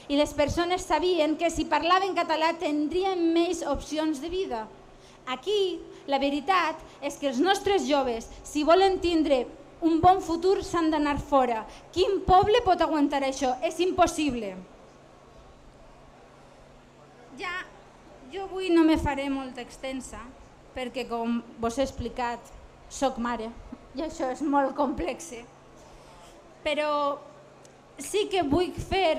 i les persones sabien que si parlaven català tindrien més opcions de vida. Aquí la veritat és que els nostres joves, si volen tindre un bon futur, s'han d'anar fora. Quin poble pot aguantar això? És impossible. Ja, jo avui no me faré molt extensa, perquè com vos he explicat, soc mare i això és molt complex. Però sí que vull fer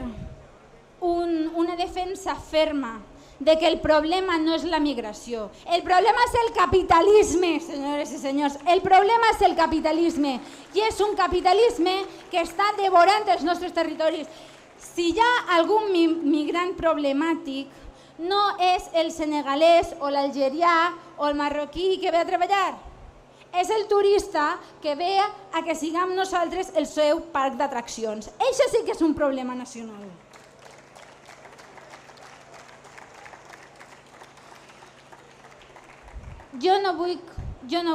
una defensa ferma de que el problema no és la migració. El problema és el capitalisme, senyores i senyors. El problema és el capitalisme i és un capitalisme que està devorant els nostres territoris. Si hi ha algun migrant problemàtic, no és el senegalès o l'algerià o el marroquí que ve a treballar. És el turista que ve a que siguem nosaltres el seu parc d'atraccions. Això sí que és un problema nacional. Jo no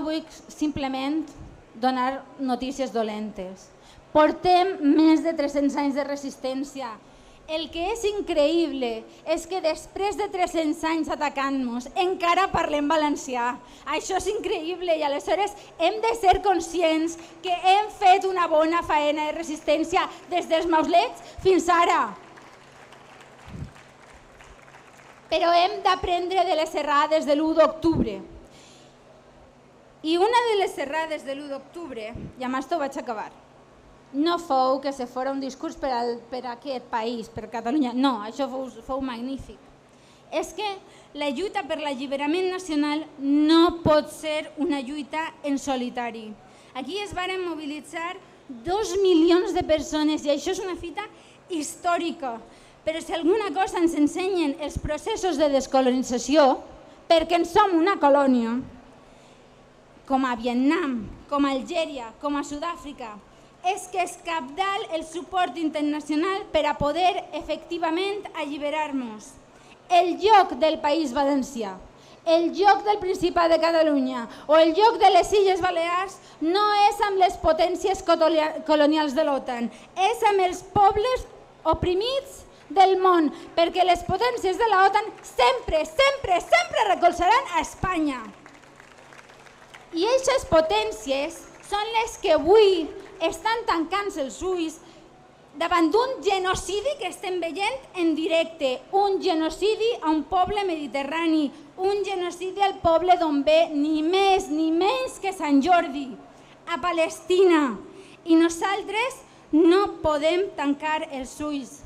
vull simplement donar notícies dolentes. Portem més de 300 anys de resistència. El que és increïble és que després de 300 anys atacant-nos encara parlem valencià. Això és increïble i aleshores hem de ser conscients que hem fet una bona faena de resistència des dels maulets fins ara. Però hem d'aprendre de les errades de l'1 d'octubre. I una de les errades de l'1 d'octubre, i amb això vaig acabar, no fou que se fora un discurs per a aquest país, per Catalunya. No, això fou magnífic. És que la lluita per l'alliberament nacional no pot ser una lluita en solitari. Aquí es varen mobilitzar 2 milions de persones i això és una fita històrica. Però si alguna cosa ens ensenyen els processos de descolonització, perquè en som una colònia, com a Vietnam, com a Algèria, com a Sud-àfrica, és que és cabdal el suport internacional per a poder efectivament alliberar-nos. El lloc del País Valencià, el lloc del Principat de Catalunya o el lloc de les Illes Balears no és amb les potències colonials de l'OTAN, és amb els pobles oprimits del món, perquè les potències de l'OTAN sempre recolzaran a Espanya. I aquestes potències són les que avui estan tancant els ulls davant d'un genocidi que estem veient en directe, un genocidi a un poble mediterrani, un genocidi al poble d'on ve ni més ni menys que Sant Jordi, a Palestina. I nosaltres no podem tancar els ulls.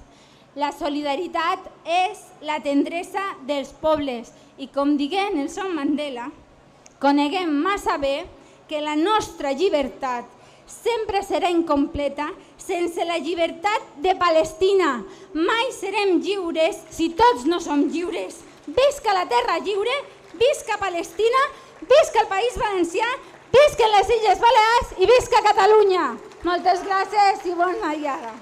La solidaritat és la tendresa dels pobles i com digué Nelson Mandela, coneguem massa bé que la nostra llibertat sempre serà incompleta sense la llibertat de Palestina. Mai serem lliures si tots no som lliures. Visca la terra lliure, visca Palestina, visca el País Valencià, visca les Illes Balears i visca Catalunya. Moltes gràcies i bona diada.